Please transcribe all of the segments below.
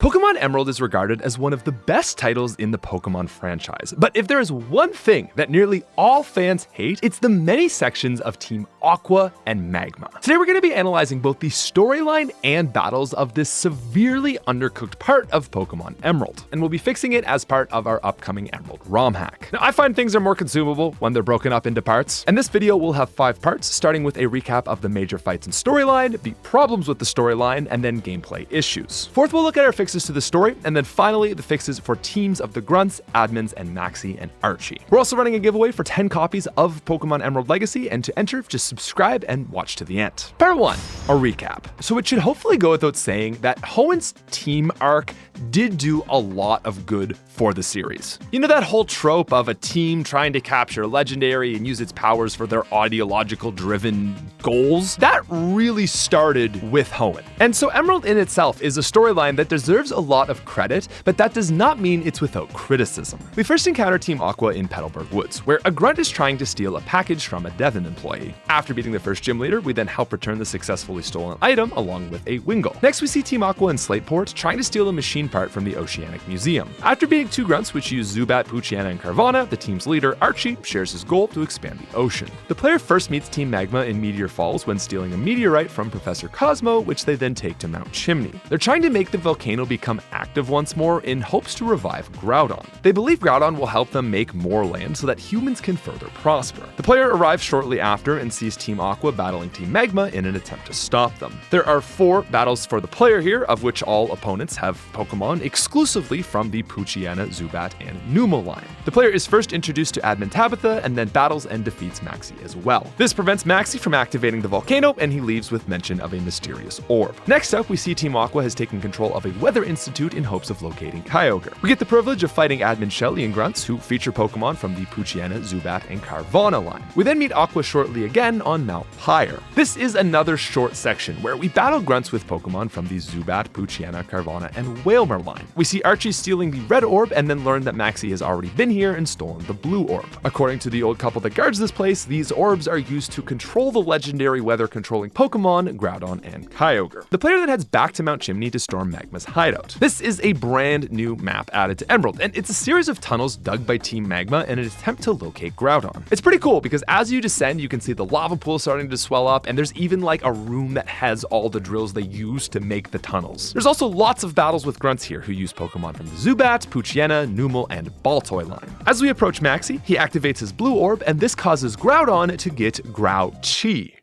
Pokemon Emerald is regarded as one of the best titles in the Pokemon franchise, but if there is one thing that nearly all fans hate, it's the many sections of Team Aqua and Magma. Today we're going to be analyzing both the storyline and battles of this severely undercooked part of Pokemon Emerald, and we'll be fixing it as part of our upcoming Emerald ROM hack. Now, I find things are more consumable when they're broken up into parts, and this video will have 5 parts, starting with a recap of the major fights and storyline, the problems with the storyline, and then gameplay issues. Fourth, we'll look at our fixes to the story, and then finally the fixes for teams of the Grunts, Admins, and Maxie and Archie. We're also running a giveaway for 10 copies of Pokemon Emerald Legacy, and to enter, just subscribe and watch to the end. Part 1, a recap. So it should hopefully go without saying that Hoenn's team arc did do a lot of good for the series. You know that whole trope of a team trying to capture a legendary and use its powers for their ideological driven goals? That really started with Hoenn. And so Emerald in itself is a storyline that deserves a lot of credit, but that does not mean it's without criticism. We first encounter Team Aqua in Petalburg Woods, where a Grunt is trying to steal a package from a Devon employee. After beating the first gym leader, we then help return the successfully stolen item along with a Wingull. Next, we see Team Aqua in Slateport trying to steal a machine part from the Oceanic Museum. After beating 2 Grunts, which use Zubat, Poochyena, and Carvanha, the team's leader, Archie, shares his goal to expand the ocean. The player first meets Team Magma in Meteor Falls when stealing a meteorite from Professor Cosmo, which they then take to Mount Chimney. They're trying to make the volcano become active once more in hopes to revive Groudon. They believe Groudon will help them make more land so that humans can further prosper. The player arrives shortly after and sees Team Aqua battling Team Magma in an attempt to stop them. There are 4 battles for the player here, of which all opponents have Pokemon exclusively from the Poochyena, Zubat, and Numel line. The player is first introduced to Admin Tabitha and then battles and defeats Maxie as well. This prevents Maxie from activating the volcano, and he leaves with mention of a mysterious orb. Next up, we see Team Aqua has taken control of a weather institute in hopes of locating Kyogre. We get the privilege of fighting Admin Shelly and Grunts, who feature Pokemon from the Poochyena, Zubat, and Carvanha line. We then meet Aqua shortly again on Mount Pyre. This is another short section where we battle Grunts with Pokemon from the Zubat, Poochyena, Carvanha, and Wailmer line. We see Archie stealing the red orb and then learn that Maxie has already been here and stolen the blue orb. According to the old couple that guards this place, these orbs are used to control the legendary weather-controlling Pokemon, Groudon and Kyogre. The player then heads back to Mount Chimney to storm Magma's hideout. This is a brand new map added to Emerald, and it's a series of tunnels dug by Team Magma in an attempt to locate Groudon. It's pretty cool because as you descend, you can see the lava pool starting to swell up, and there's even like a room that has all the drills they use to make the tunnels. There's also lots of battles with Grunts here who use Pokemon from the Zubat, Poochyena, Numel, and Baltoy line. As we approach Maxie, he activates his blue orb, and this causes Groudon to get Grouchy.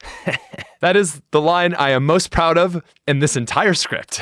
That is the line I am most proud of in this entire script.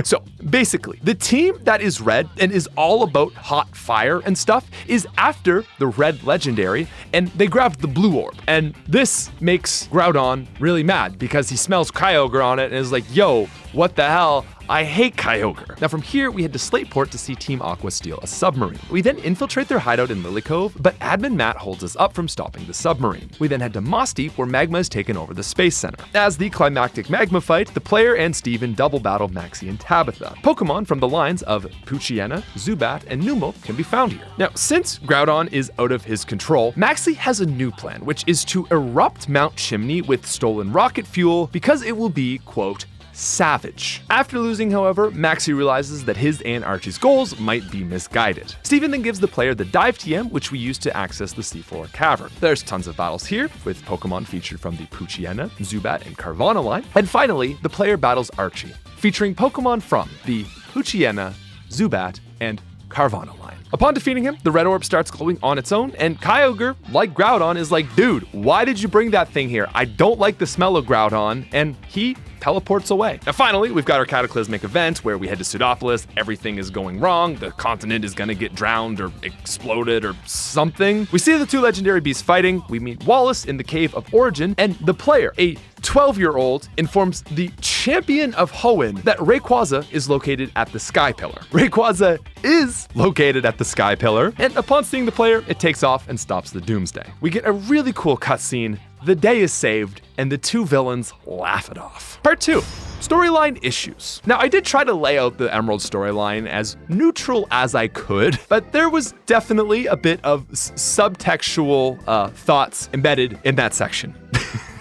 So basically, the team that is red and is all about hot fire and stuff is after the red legendary, and they grabbed the blue orb. And this makes Groudon really mad because he smells Kyogre on it and is like, yo, what the hell? I hate Kyogre. Now from here, we head to Slateport to see Team Aqua steal a submarine. We then infiltrate their hideout in Lily Cove, but Admin Matt holds us up from stopping the submarine. We then head to Moss Deep, where Magma has taken over the Space Center. As the climactic Magma fight, the player and Steven double battle Maxie and Tabitha. Pokemon from the lines of Poochyena, Zubat, and Numel can be found here. Now, since Groudon is out of his control, Maxie has a new plan, which is to erupt Mount Chimney with stolen rocket fuel because it will be, quote, savage. After losing, however, Maxie realizes that his and Archie's goals might be misguided. Steven then gives the player the Dive TM, which we use to access the Seafloor Cavern. There's tons of battles here, with Pokemon featured from the Poochyena, Zubat, and Carvanha line. And finally, the player battles Archie, featuring Pokemon from the Poochyena, Zubat, and Carvanha line. Upon defeating him, the red orb starts glowing on its own, and Kyogre, like Groudon, is like, dude, why did you bring that thing here? I don't like the smell of Groudon, and he teleports away. Now finally, we've got our cataclysmic event where we head to Pseudopolis, everything is going wrong, the continent is gonna get drowned or exploded or something. We see the 2 legendary beasts fighting, we meet Wallace in the Cave of Origin, and the player, a 12-year-old, informs the champion of Hoenn that Rayquaza is located at the Sky Pillar. Rayquaza is located at the Sky Pillar, and upon seeing the player, it takes off and stops the Doomsday. We get a really cool cutscene, the day is saved, and the 2 villains laugh it off. Part 2. Storyline issues. Now, I did try to lay out the Emerald storyline as neutral as I could, but there was definitely a bit of subtextual thoughts embedded in that section.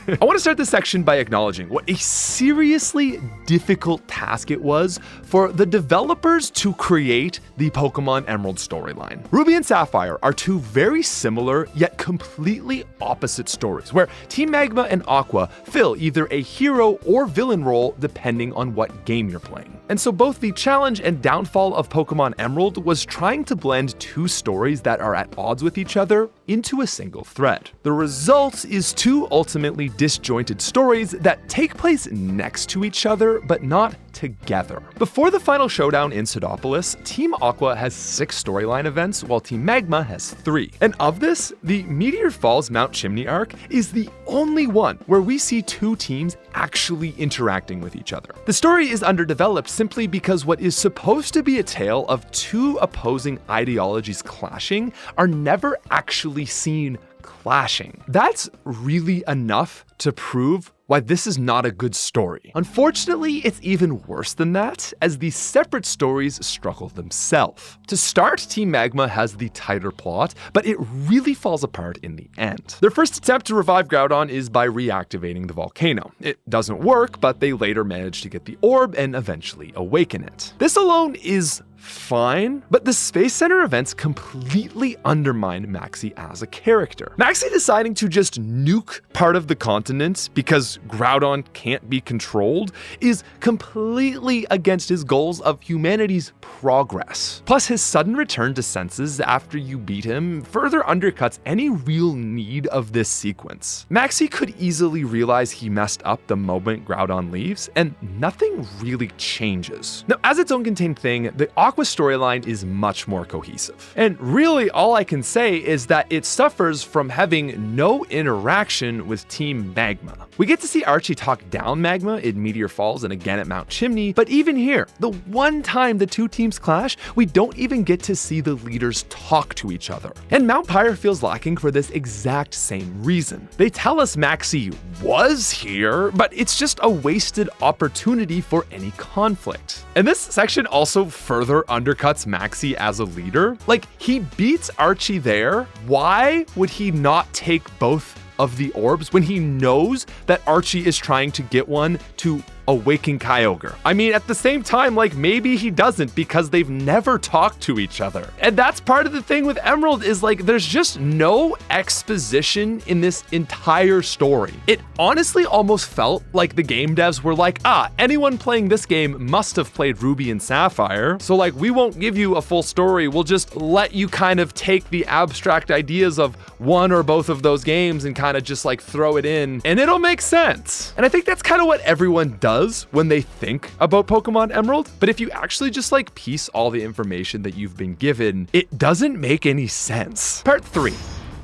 I want to start this section by acknowledging what a seriously difficult task it was for the developers to create the Pokemon Emerald storyline. Ruby and Sapphire are two very similar yet completely opposite stories, where Team Magma and Aqua fill either a hero or villain role depending on what game you're playing. And so both the challenge and downfall of Pokemon Emerald was trying to blend two stories that are at odds with each other into a single thread. The result is two ultimately disjointed stories that take place next to each other, but not together. Before the final showdown in Pseudopolis, Team Aqua has 6 storyline events, while Team Magma has 3. And of this, the Meteor Falls Mount Chimney arc is the only one where we see two teams actually interacting with each other. The story is underdeveloped simply because what is supposed to be a tale of two opposing ideologies clashing are never actually seen clashing. That's really enough to prove why this is not a good story. Unfortunately, it's even worse than that, as these separate stories struggle themselves. To start, Team Magma has the tighter plot, but it really falls apart in the end. Their first attempt to revive Groudon is by reactivating the volcano. It doesn't work, but they later manage to get the orb and eventually awaken it. This alone is fine, but the Space Center events completely undermine Maxie as a character. Maxie deciding to just nuke part of the continent because Groudon can't be controlled is completely against his goals of humanity's progress. Plus, his sudden return to senses after you beat him further undercuts any real need of this sequence. Maxie could easily realize he messed up the moment Groudon leaves, and nothing really changes. Now, as its own contained thing, the Aqua storyline is much more cohesive. And really, all I can say is that it suffers from having no interaction with Team Magma. We get to see Archie talk down Magma in Meteor Falls and again at Mount Chimney, but even here, the one time the two teams clash, we don't even get to see the leaders talk to each other. And Mount Pyre feels lacking for this exact same reason. They tell us Maxie was here, but it's just a wasted opportunity for any conflict. And this section also further undercuts Maxie as a leader. Like, he beats Archie there. Why would he not take both of the orbs when he knows that Archie is trying to get one to awaken Kyogre? I mean, at the same time, like, maybe he doesn't because they've never talked to each other. And that's part of the thing with Emerald is, like, there's just no exposition in this entire story. It honestly almost felt like the game devs were like, anyone playing this game must have played Ruby and Sapphire, so, like, we won't give you a full story. We'll just let you kind of take the abstract ideas of one or both of those games and kind of just, like, throw it in, and it'll make sense. And I think that's kind of what everyone does when they think about Pokemon Emerald, but if you actually just, like, piece all the information that you've been given, it doesn't make any sense. Part 3.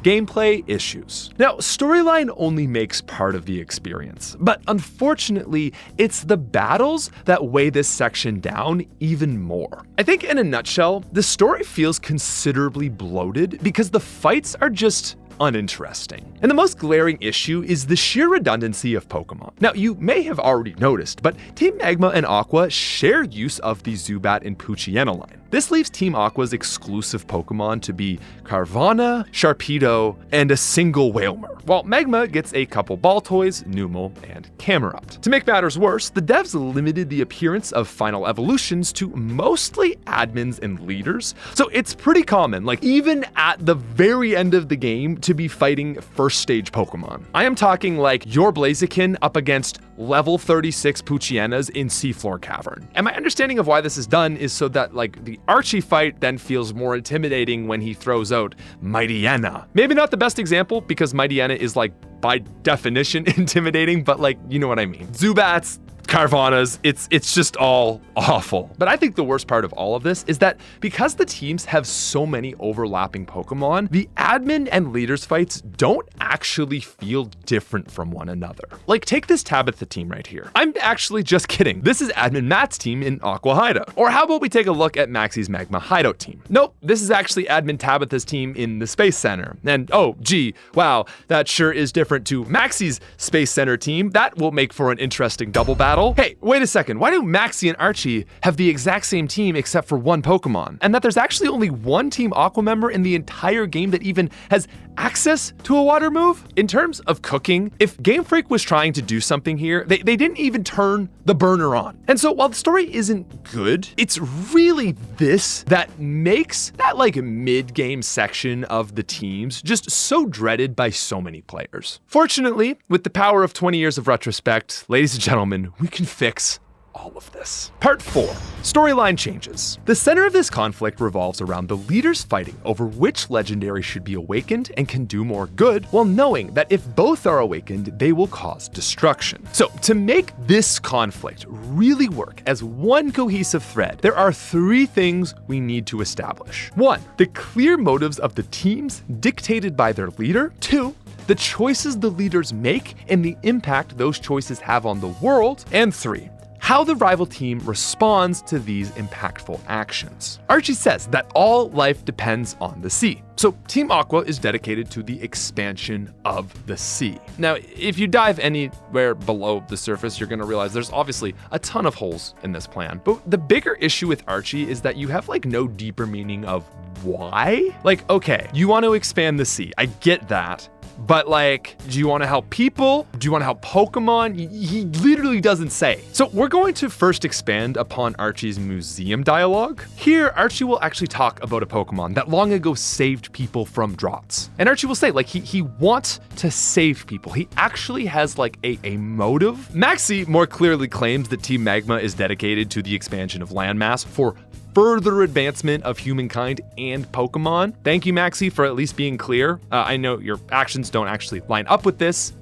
Gameplay issues. Now, storyline only makes part of the experience, but unfortunately, it's the battles that weigh this section down even more. I think in a nutshell, the story feels considerably bloated because the fights are just uninteresting. And the most glaring issue is the sheer redundancy of Pokemon. Now, you may have already noticed, but Team Magma and Aqua share use of the Zubat and Poochyena line. This leaves Team Aqua's exclusive Pokemon to be Carvanha, Sharpedo, and a single Wailmer, while Magma gets a couple Baltoys, Numel, and Camerupt. To make matters worse, the devs limited the appearance of final evolutions to mostly admins and leaders, so it's pretty common, like even at the very end of the game, to be fighting first stage Pokemon. I am talking like your Blaziken up against level 36 Poochyenas in Seafloor Cavern. And my understanding of why this is done is so that, like, the Archie fight then feels more intimidating when he throws out Mightyena. Maybe not the best example because Mightyena is, like, by definition intimidating, but, like, you know what I mean. Zubats, Carvanhas, it's just all awful. But I think the worst part of all of this is that because the teams have so many overlapping Pokemon, the admin and leaders fights don't actually feel different from one another. Like, take this Tabitha team right here. I'm actually just kidding. This is admin Matt's team in Aqua Hideout. Or how about we take a look at Maxie's Magma Hideout team? Nope, this is actually admin Tabitha's team in the Space Center. And oh, gee, wow, that sure is different to Maxie's Space Center team. That will make for an interesting double battle. battle? Hey, wait a second, why do Maxie and Archie have the exact same team except for one Pokemon? And that there's actually only one Team Aqua member in the entire game that even has access to a water move? In terms of cooking, if Game Freak was trying to do something here, they didn't even turn the burner on. And so while the story isn't good, it's really this that makes that like mid-game section of the teams just so dreaded by so many players. Fortunately, with the power of 20 years of retrospect, ladies and gentlemen, we can fix all of this. Part 4. Storyline changes. The center of this conflict revolves around the leaders fighting over which legendary should be awakened and can do more good, while knowing that if both are awakened, they will cause destruction. So, to make this conflict really work as one cohesive thread, there are 3 things we need to establish. 1. The clear motives of the teams dictated by their leader. 2. The choices the leaders make and the impact those choices have on the world. And 3. How the rival team responds to these impactful actions. Archie says that all life depends on the sea. So Team Aqua is dedicated to the expansion of the sea. Now, if you dive anywhere below the surface, you're gonna realize there's obviously a ton of holes in this plan. But the bigger issue with Archie is that you have like no deeper meaning of why? Like, okay, you want to expand the sea. I get that. But like, do you want to help people? Do you want to help Pokemon? He literally doesn't say. So we're going to first expand upon Archie's museum dialogue. Here, Archie will actually talk about a Pokemon that long ago saved people from droughts. And Archie will say like he wants to save people. He actually has like a motive. Maxie more clearly claims that Team Magma is dedicated to the expansion of landmass for further advancement of humankind and Pokemon. Thank you, Maxie, for at least being clear. I know your actions don't actually line up with this,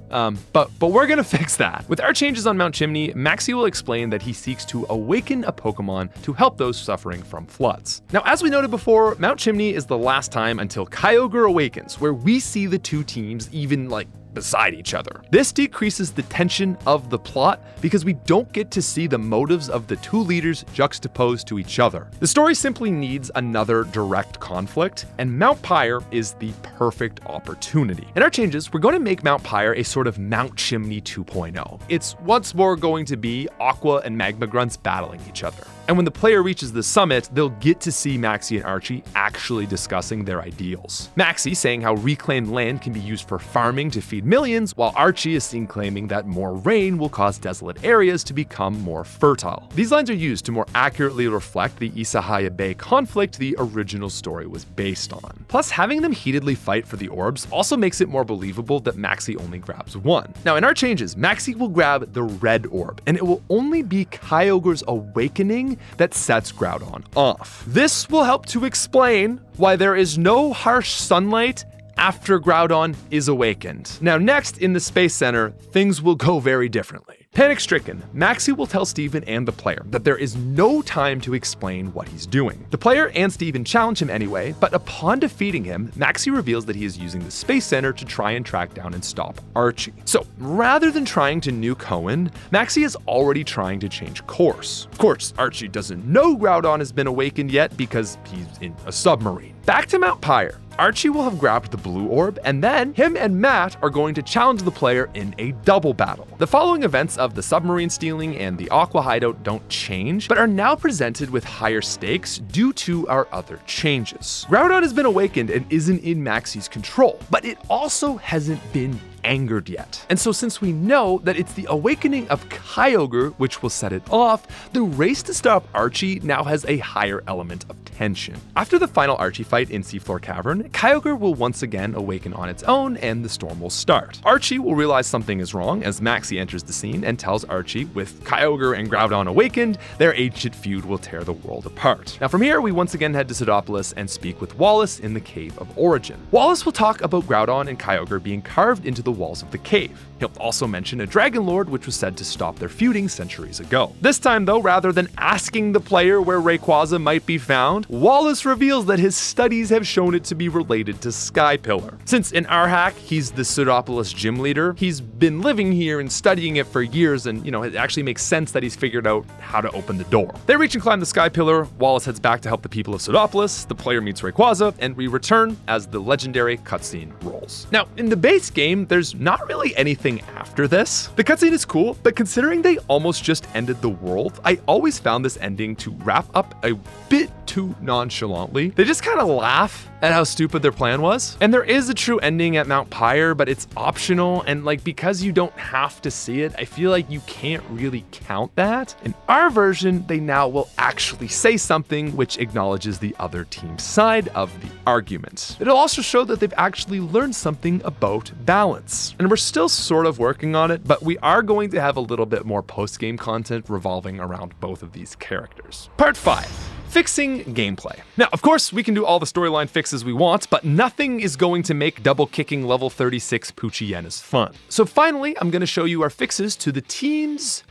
but we're gonna fix that. With our changes on Mount Chimney, Maxie will explain that he seeks to awaken a Pokemon to help those suffering from floods. Now, as we noted before, Mount Chimney is the last time until Kyogre awakens, where we see the 2 teams even like beside each other. This decreases the tension of the plot because we don't get to see the motives of the 2 leaders juxtaposed to each other. The story simply needs another direct conflict, and Mount Pyre is the perfect opportunity. In our changes, we're going to make Mount Pyre a sort of Mount Chimney 2.0. It's once more going to be Aqua and Magma Grunts battling each other. And when the player reaches the summit, they'll get to see Maxie and Archie actually discussing their ideals. Maxie saying how reclaimed land can be used for farming to feed millions, while Archie is seen claiming that more rain will cause desolate areas to become more fertile. These lines are used to more accurately reflect the Isahaya Bay conflict the original story was based on. Plus, having them heatedly fight for the orbs also makes it more believable that Maxie only grabs one. Now, in our changes, Maxie will grab the red orb, and it will only be Kyogre's awakening that sets Groudon off. This will help to explain why there is no harsh sunlight after Groudon is awakened. Now, next in the Space Center, things will go very differently. Panic-stricken, Maxie will tell Steven and the player that there is no time to explain what he's doing. The player and Steven challenge him anyway, but upon defeating him, Maxie reveals that he is using the Space Center to try and track down and stop Archie. So, rather than trying to nuke Hoenn, Maxie is already trying to change course. Of course, Archie doesn't know Groudon has been awakened yet because he's in a submarine. Back to Mount Pyre. Archie will have grabbed the blue orb, and then him and Matt are going to challenge the player in a double battle. The following events of the submarine stealing and the Aqua hideout don't change, but are now presented with higher stakes due to our other changes. Groudon has been awakened and isn't in Maxie's control, but it also hasn't been angered yet. And so since we know that it's the awakening of Kyogre which will set it off, the race to stop Archie now has a higher element of tension. After the final Archie fight in Seafloor Cavern, Kyogre will once again awaken on its own and the storm will start. Archie will realize something is wrong as Maxie enters the scene and tells Archie with Kyogre and Groudon awakened, their ancient feud will tear the world apart. Now from here, we once again head to Pseudopolis and speak with Wallace in the Cave of Origin. Wallace will talk about Groudon and Kyogre being carved into the walls of the cave. He'll also mention a Dragon Lord which was said to stop their feuding centuries ago. This time though, rather than asking the player where Rayquaza might be found, Wallace reveals that his studies have shown it to be related to Skypillar. Since in our hack, he's the Pseudopolis gym leader, he's been living here and studying it for years and, it actually makes sense that he's figured out how to open the door. They reach and climb the Skypillar, Wallace heads back to help the people of Pseudopolis, the player meets Rayquaza, and we return as the legendary cutscene rolls. Now, in the base game, there's there's not really anything after this. The cutscene is cool, but considering they almost just ended the world, I always found this ending to wrap up a bit too nonchalantly. They just kind of laugh at how stupid their plan was. And there is a true ending at Mount Pyre, but it's optional, and because you don't have to see it, I feel like you can't really count that. In our version, they now will actually say something which acknowledges the other team's side of the argument. It'll also show that they've actually learned something about balance. And we're still sort of working on it, but we are going to have a little bit more post-game content revolving around both of these characters. Part 5. Fixing gameplay. Now, of course, we can do all the storyline fixes we want, but nothing is going to make double-kicking level 36 Poochyena's fun. So finally, I'm going to show you our fixes to the teams.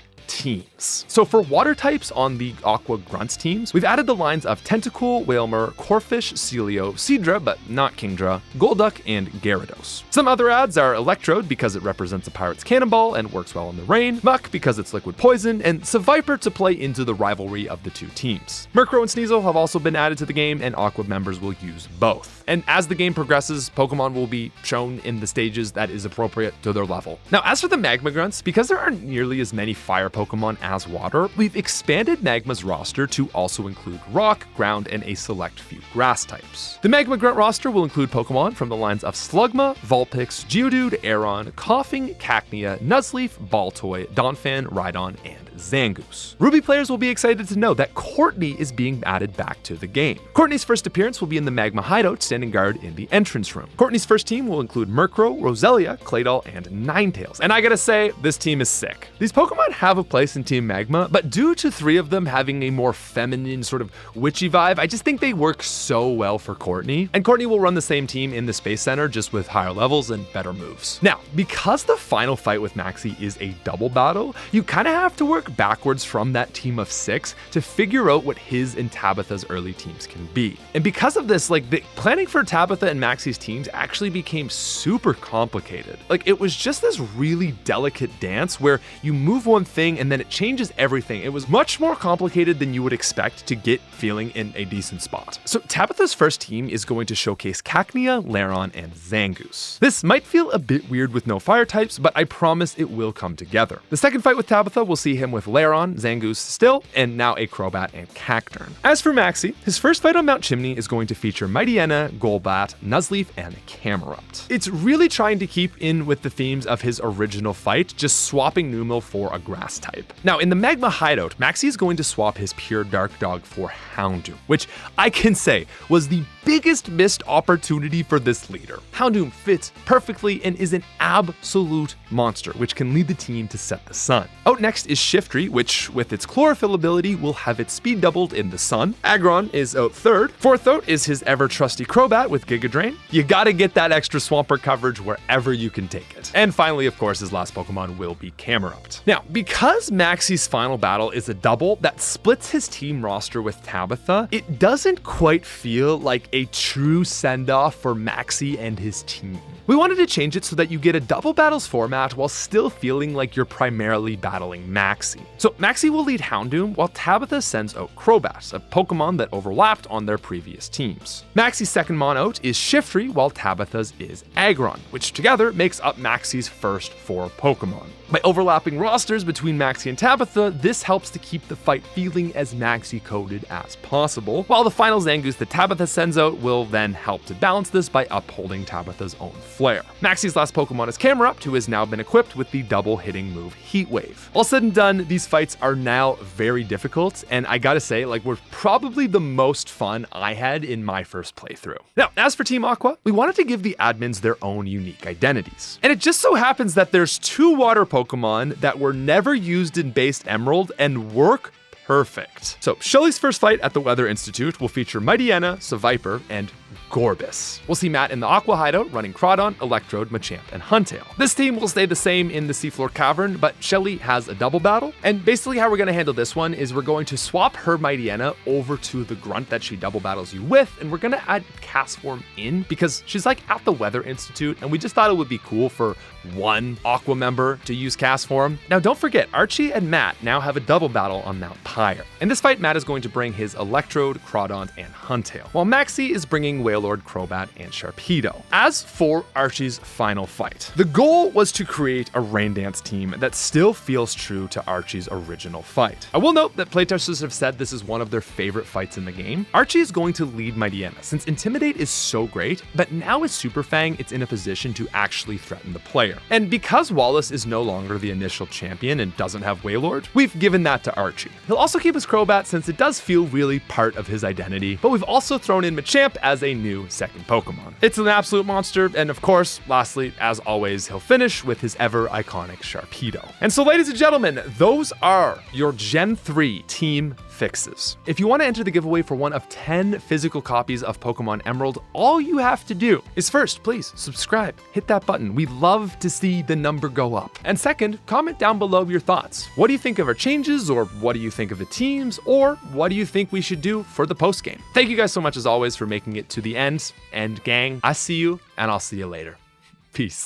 So for water types on the Aqua Grunts teams, we've added the lines of Tentacool, Whalmer, Corphish, Celio, Seadra, but not Kingdra, Golduck, and Gyarados. Some other adds are Electrode because it represents a pirate's cannonball and works well in the rain, Muck because it's liquid poison, and Seviper to play into the rivalry of the two teams. Murkrow and Sneasel have also been added to the game, and Aqua members will use both. And as the game progresses, Pokemon will be shown in the stages that is appropriate to their level. Now, as for the Magma Grunts, because there aren't nearly as many fire Pokemon as water, we've expanded Magma's roster to also include rock, ground, and a select few grass types. The Magma Grunt roster will include Pokemon from the lines of Slugma, Vulpix, Geodude, Aeron, Koffing, Cacnea, Nuzleaf, Baltoy, Donphan, Rhydon, and Zangoose. Ruby players will be excited to know that Courtney is being added back to the game. Courtney's first appearance will be in the Magma Hideout, standing guard in the entrance room. Courtney's first team will include Murkrow, Roselia, Claydol, and Ninetales. And I gotta say, this team is sick. These Pokemon have a place in Team Magma, but due to 3 of them having a more feminine sort of witchy vibe, I just think they work so well for Courtney. And Courtney will run the same team in the Space Center, just with higher levels and better moves. Now, because the final fight with Maxie is a double battle, you kind of have to work backwards from that team of 6 to figure out what his and Tabitha's early teams can be. And because of this, the planning for Tabitha and Maxie's teams actually became super complicated. It was just this really delicate dance where you move one thing and then it changes everything. It was much more complicated than you would expect to get feeling in a decent spot. So Tabitha's first team is going to showcase Cacnea, Lairon, and Zangoose. This might feel a bit weird with no fire types, but I promise it will come together. The second fight with Tabitha will see him with Lairon, Zangoose still, and now a Crobat and Cacturn. As for Maxie, his first fight on Mount Chimney is going to feature Mightyena, Golbat, Nuzleaf, and Camerupt. It's really trying to keep in with the themes of his original fight, just swapping Numel for a grass type. Now, in the Magma Hideout, Maxie is going to swap his pure Dark Dog for Houndoom, which I can say was the biggest missed opportunity for this leader. Houndoom fits perfectly and is an absolute monster, which can lead the team to set the sun. Out next is Shiftry, which with its chlorophyll ability will have its speed doubled in the sun. Aggron is out third. Fourth out is his ever trusty Crobat with Giga Drain. You gotta get that extra Swampert coverage wherever you can take it. And finally, of course, his last Pokemon will be Camerupt. Now, because Maxie's final battle is a double that splits his team roster with Tabitha, it doesn't quite feel like a true send-off for Maxie and his team. We wanted to change it so that you get a double battles format while still feeling like you're primarily battling Maxie. So Maxie will lead Houndoom while Tabitha sends out Crobat, a Pokemon that overlapped on their previous teams. Maxie's second mon out is Shiftry while Tabitha's is Aggron, which together makes up Maxie's first 4 Pokemon. By overlapping rosters between Maxie and Tabitha, this helps to keep the fight feeling as Maxie-coded as possible, while the final Zangoose that Tabitha sends out will then help to balance this by upholding Tabitha's own flair. Maxie's last Pokemon is Camerupt, who has now been equipped with the double-hitting move Heat Wave. All said and done, these fights are now very difficult, and I gotta say, were probably the most fun I had in my first playthrough. Now, as for Team Aqua, we wanted to give the admins their own unique identities. And it just so happens that there's 2 water Pokemon that were never used in Base Emerald and work perfect. So Shelly's first fight at the Weather Institute will feature Mightyena, Seviper, and Gorbis. We'll see Matt in the Aqua Hideout running Crawdon, Electrode, Machamp, and Huntail. This team will stay the same in the Seafloor Cavern, but Shelly has a double battle. And basically how we're going to handle this one is we're going to swap her Mightyena over to the Grunt that she double battles you with, and we're going to add Castform in because she's at the Weather Institute, and we just thought it would be cool for one Aqua member to use Castform. Now don't forget, Archie and Matt now have a double battle on Mount Pyre. higher. In this fight, Matt is going to bring his Electrode, Crawdaunt, and Huntail, while Maxie is bringing Wailord, Crobat, and Sharpedo. As for Archie's final fight, the goal was to create a Rain Dance team that still feels true to Archie's original fight. I will note that playtesters have said this is one of their favorite fights in the game. Archie is going to lead Mightyena since Intimidate is so great, but now with Super Fang, it's in a position to actually threaten the player. And because Wallace is no longer the initial champion and doesn't have Wailord, we've given that to Archie. He'll also keep his Crobat since it does feel really part of his identity, but we've also thrown in Machamp as a new second Pokemon. It's an absolute monster, and of course, lastly, as always, he'll finish with his ever iconic Sharpedo. And so, ladies and gentlemen, those are your Gen 3 team fixes. If you want to enter the giveaway for one of 10 physical copies of Pokemon Emerald, all you have to do is first, please subscribe, hit that button. We love to see the number go up. And second, comment down below your thoughts. What do you think of our changes, or what do you think of the teams, or what do you think we should do for the post game? Thank you guys so much as always for making it to the end. And gang, I see you, and I'll see you later. Peace.